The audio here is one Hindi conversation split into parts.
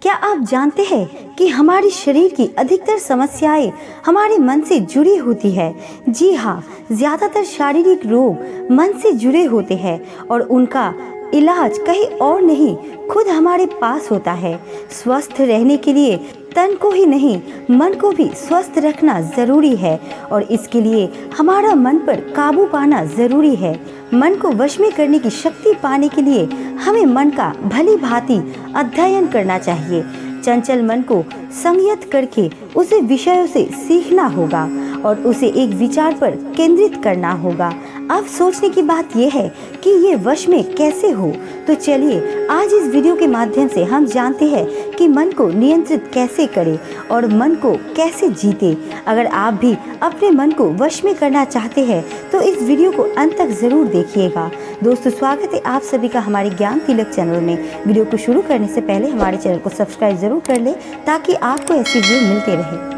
क्या आप जानते हैं कि हमारे शरीर की अधिकतर समस्याएं हमारे मन से जुड़ी होती है। जी हाँ, ज्यादातर शारीरिक रोग मन से जुड़े होते हैं और उनका इलाज कहीं और नहीं, खुद हमारे पास होता है। स्वस्थ रहने के लिए तन को ही नहीं, मन को भी स्वस्थ रखना जरूरी है और इसके लिए हमारा मन पर काबू पाना जरूरी है। मन को वश में करने की शक्ति पाने के लिए हमें मन का भली भांति अध्ययन करना चाहिए। चंचल मन को संयत करके उसे विषयों से सीखना होगा और उसे एक विचार पर केंद्रित करना होगा। अब सोचने की बात यह है कि ये वश में कैसे हो। तो चलिए आज इस वीडियो के माध्यम से हम जानते हैं कि मन को नियंत्रित कैसे करें और मन को कैसे जीते। अगर आप भी अपने मन को वश में करना चाहते हैं तो इस वीडियो को अंत तक जरूर देखिएगा। दोस्तों, स्वागत है आप सभी का हमारे ज्ञान तिलक चैनल में। वीडियो को शुरू करने से पहले हमारे चैनल को सब्सक्राइब जरूर कर ले ताकि आपको ऐसी वीडियो मिलते रहे।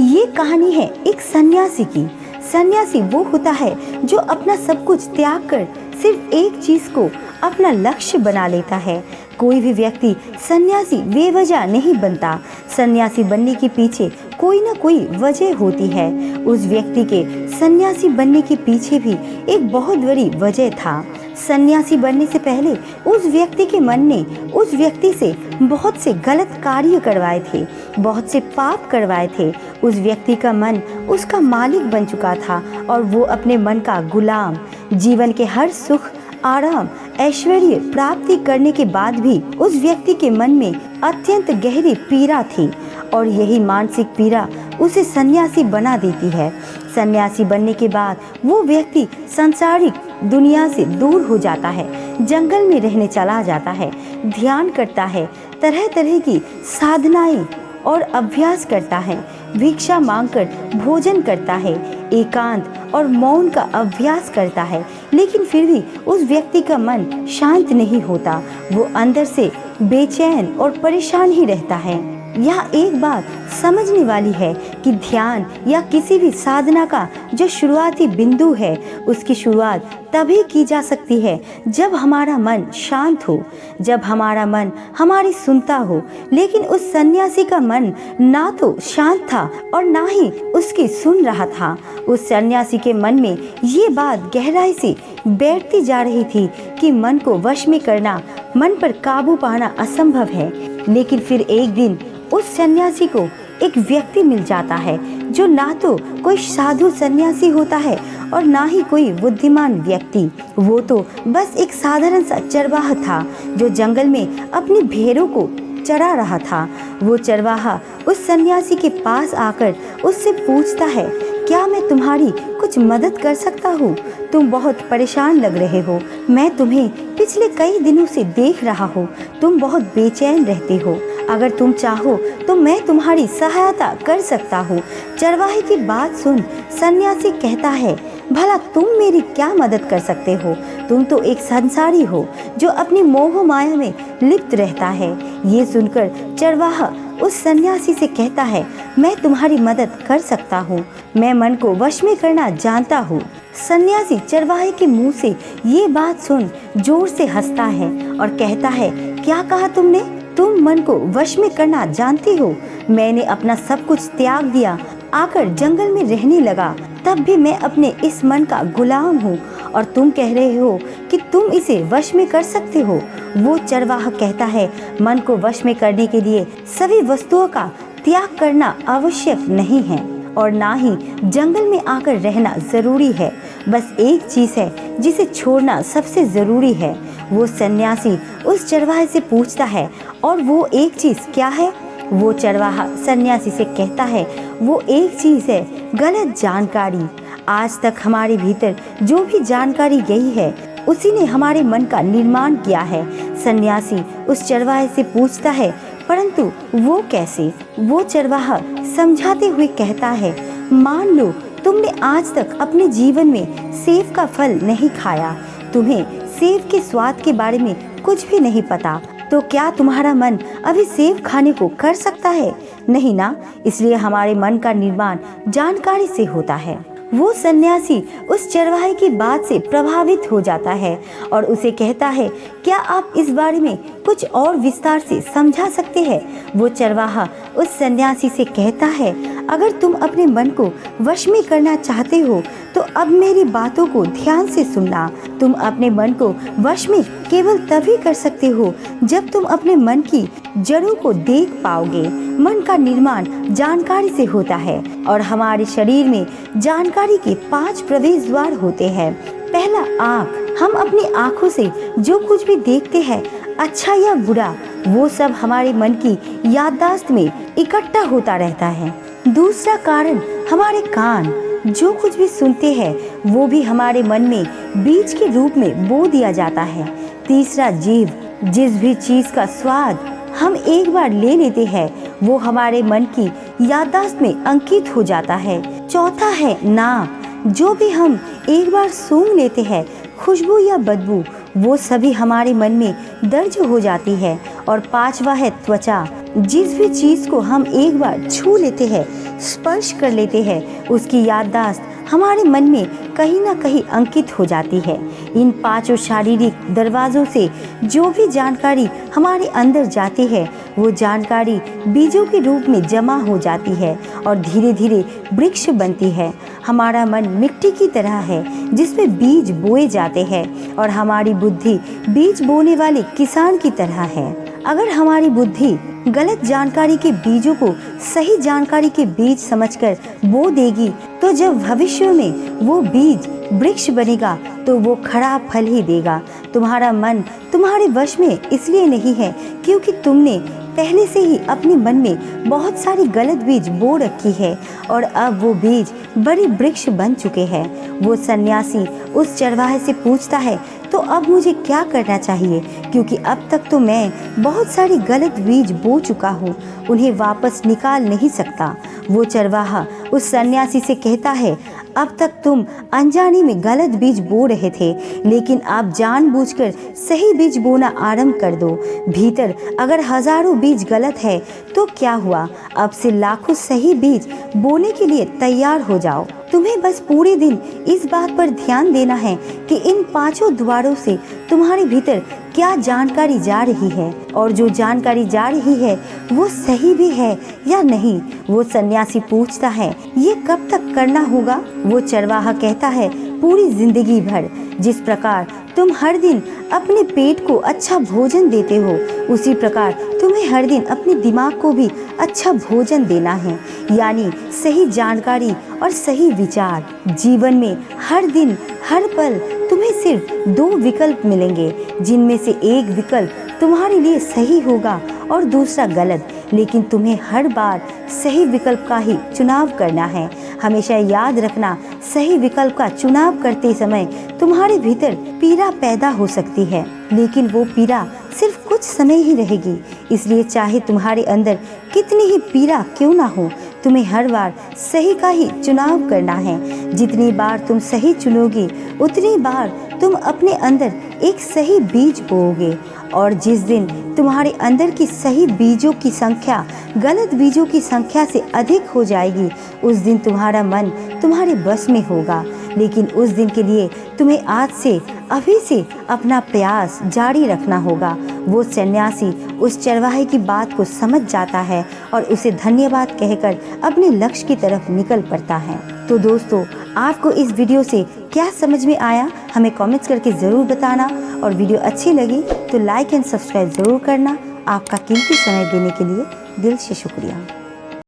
ये कहानी है एक सन्यासी की। सन्यासी वो होता है जो अपना सब कुछ त्याग कर सिर्फ एक चीज को अपना लक्ष्य बना लेता है। कोई भी व्यक्ति सन्यासी बेवजह नहीं बनता। सन्यासी बनने के पीछे कोई ना कोई वजह होती है। उस व्यक्ति के सन्यासी बनने के पीछे भी एक बहुत बड़ी वजह था। सन्यासी बनने से पहले उस व्यक्ति के मन ने उस व्यक्ति से बहुत से गलत कार्य करवाए थे, बहुत से पाप करवाए थे। उस व्यक्ति का मन उसका मालिक बन चुका था और वो अपने मन का गुलाम। जीवन के हर सुख, आराम, ऐश्वर्य प्राप्ति करने के बाद भी उस व्यक्ति के मन में अत्यंत गहरी पीड़ा थी और यही मानसिक पीड़ा उसे सन्यासी बना देती है। सन्यासी बनने के बाद वो व्यक्ति सांसारिक दुनिया से दूर हो जाता है, जंगल में रहने चला जाता है, ध्यान करता है, तरह तरह की साधनाएं और अभ्यास करता है, भिक्षा मांगकर भोजन करता है, एकांत और मौन का अभ्यास करता है। लेकिन फिर भी उस व्यक्ति का मन शांत नहीं होता। वो अंदर से बेचैन और परेशान ही रहता है। यहाँ एक बात समझने वाली है कि ध्यान या किसी भी साधना का जो शुरुआती बिंदु है उसकी शुरुआत तभी की जा सकती है जब हमारा मन शांत हो, जब हमारा मन हमारी सुनता हो। लेकिन उस सन्यासी का मन ना तो शांत था और ना ही उसकी सुन रहा था। उस सन्यासी के मन में ये बात गहराई से बैठती जा रही थी कि मन को वश में करना, मन पर काबू पाना असंभव है। लेकिन फिर एक दिन उस सन्यासी को एक व्यक्ति मिल जाता है जो ना तो कोई साधु सन्यासी होता है और ना ही कोई बुद्धिमान व्यक्ति। वो तो बस एक साधारण सा चरवाहा था जो जंगल में अपनी भेड़ों को चरा रहा था। वो चरवाहा उस सन्यासी के पास आकर उससे पूछता है, क्या मैं तुम्हारी कुछ मदद कर सकता हूँ? तुम बहुत परेशान लग रहे हो। मैं तुम्हें पिछले कई दिनों से देख रहा हूँ। तुम बहुत बेचैन रहते हो। अगर तुम चाहो तो मैं तुम्हारी सहायता कर सकता हूँ। चरवाहे की बात सुन सन्यासी कहता है, भला तुम मेरी क्या मदद कर सकते हो? तुम तो एक संसारी हो जो अपनी मोह माया में लिप्त रहता है। ये सुनकर चरवाहा उस सन्यासी से कहता है, मैं तुम्हारी मदद कर सकता हूँ। मैं मन को वश में करना जानता हूँ। सन्यासी चरवाहे के मुंह से ये बात सुन जोर से हंसता है और कहता है, क्या कहा तुमने? तुम मन को वश में करना जानती हो? मैंने अपना सब कुछ त्याग दिया, आकर जंगल में रहने लगा, तब भी मैं अपने इस मन का गुलाम हूँ और तुम कह रहे हो कि तुम इसे वश में कर सकते हो। वो चरवाहा कहता है, मन को वश में करने के लिए सभी वस्तुओं का त्याग करना आवश्यक नहीं है और ना ही जंगल में आकर रहना जरूरी है। बस एक चीज है जिसे छोड़ना सबसे जरूरी है। वो सन्यासी उस चरवाहे से पूछता है, और वो एक चीज क्या है? वो चरवाहा सन्यासी से कहता है, वो एक चीज है गलत जानकारी। आज तक हमारे भीतर जो भी जानकारी गई है उसी ने हमारे मन का निर्माण किया है। सन्यासी उस चरवाहे से पूछता है, परंतु वो कैसे? वो चरवाहा समझाते हुए कहता है, मान लो तुमने आज तक अपने जीवन में सेब का फल नहीं खाया, तुम्हें सेब के स्वाद के बारे में कुछ भी नहीं पता, तो क्या तुम्हारा मन अभी सेब खाने को कर सकता है? नहीं ना। इसलिए हमारे मन का निर्माण जानकारी से होता है। वो सन्यासी उस चरवाहे की बात से प्रभावित हो जाता है और उसे कहता है, क्या आप इस बारे में कुछ और विस्तार से समझा सकते हैं? वो चरवाहा उस सन्यासी से कहता है, अगर तुम अपने मन को वश में करना चाहते हो तो अब मेरी बातों को ध्यान से सुनना। तुम अपने मन को वश में केवल तभी कर सकते हो जब तुम अपने मन की जड़ों को देख पाओगे। मन का निर्माण जानकारी से होता है और हमारे शरीर में जानकारी के 5 प्रवेश द्वार होते हैं। पहला, आँख। हम अपनी आँखों से जो कुछ भी देखते हैं, अच्छा या बुरा, वो सब हमारे मन की याददाश्त में इकट्ठा होता रहता है। दूसरा कारण, हमारे कान। जो कुछ भी सुनते हैं वो भी हमारे मन में बीज के रूप में बो दिया जाता है। तीसरा, जीभ। जिस भी चीज का स्वाद हम एक बार ले लेते हैं वो हमारे मन की याददाश्त में अंकित हो जाता है। चौथा है नाक। जो भी हम एक बार सूंघ लेते हैं, खुशबू या बदबू, वो सभी हमारे मन में दर्ज हो जाती है। और पांचवा है त्वचा। जिस भी चीज को हम एक बार छू लेते हैं, स्पर्श कर लेते हैं, उसकी याददाश्त हमारे मन में कहीं ना कहीं अंकित हो जाती है। इन 5 शारीरिक दरवाजों से जो भी जानकारी हमारे अंदर जाती है वो जानकारी बीजों के रूप में जमा हो जाती है और धीरे धीरे वृक्ष बनती है। हमारा मन मिट्टी की तरह है जिसमें बीज बोए जाते हैं और हमारी बुद्धि बीज बोने वाले किसान की तरह है। अगर हमारी बुद्धि गलत जानकारी के बीजों को सही जानकारी के बीज समझकर बो देगी तो जब भविष्य में वो बीज वृक्ष बनेगा तो वो खराब फल ही देगा। तुम्हारा मन तुम्हारे वश में इसलिए नहीं है क्योंकि तुमने पहले से ही अपने मन में बहुत सारी गलत बीज बो रखी है और अब वो बीज बड़े वृक्ष बन चुके हैं। वो सन्यासी उस चरवाहे से पूछता है, तो अब मुझे क्या करना चाहिए? क्योंकि अब तक तो मैं बहुत सारी गलत बीज बो चुका हूँ, उन्हें वापस निकाल नहीं सकता। वो चरवाहा उस सन्यासी से कहता है, अब तक तुम अनजाने में गलत बीज बो रहे थे, लेकिन आप जानबूझकर सही बीज बोना आरंभ कर दो। भीतर अगर हजारों बीज गलत है तो क्या हुआ? अब से लाखों सही बीज बोने के लिए तैयार हो जाओ। तुम्हें बस पूरे दिन इस बात पर ध्यान देना है कि इन 5 द्वारों से तुम्हारे भीतर क्या जानकारी जा रही है और जो जानकारी जा रही है वो सही भी है या नहीं। वो सन्यासी पूछता है, ये कब तक करना होगा? वो चरवाहा कहता है, पूरी जिंदगी भर। जिस प्रकार तुम हर दिन अपने पेट को अच्छा भोजन देते हो, उसी प्रकार तुम्हें हर दिन अपने दिमाग को भी अच्छा भोजन देना है, यानी सही जानकारी और सही विचार। जीवन में हर दिन हर पल तुम्हें सिर्फ 2 विकल्प मिलेंगे, जिनमें से एक विकल्प तुम्हारे लिए सही होगा और दूसरा गलत, लेकिन तुम्हें हर बार सही विकल्प का ही चुनाव करना है। हमेशा याद रखना, सही विकल्प का चुनाव करते समय तुम्हारे भीतर पीड़ा पैदा हो सकती है, लेकिन वो पीड़ा सिर्फ कुछ समय ही रहेगी। इसलिए चाहे तुम्हारे अंदर कितनी ही पीड़ा क्यों ना हो, तुम्हें हर बार सही का ही चुनाव करना है। जितनी बार तुम सही चुनोगे उतनी बार तुम अपने अंदर एक सही बीज बोओगे, और जिस दिन तुम्हारे अंदर की सही बीजों की संख्या गलत बीजों की संख्या से अधिक हो जाएगी, उस दिन तुम्हारा मन तुम्हारे बस में होगा। लेकिन उस दिन के लिए तुम्हें आज से, अभी से अपना प्रयास जारी रखना होगा। वो सन्यासी उस चरवाहे की बात को समझ जाता है और उसे धन्यवाद कहकर अपने लक्ष्य की तरफ निकल पड़ता है। तो दोस्तों, आपको इस वीडियो से क्या समझ में आया हमें कमेंट्स करके ज़रूर बताना, और वीडियो अच्छी लगी तो लाइक एंड सब्सक्राइब ज़रूर करना। आपका कीमती समय देने के लिए दिल से शुक्रिया।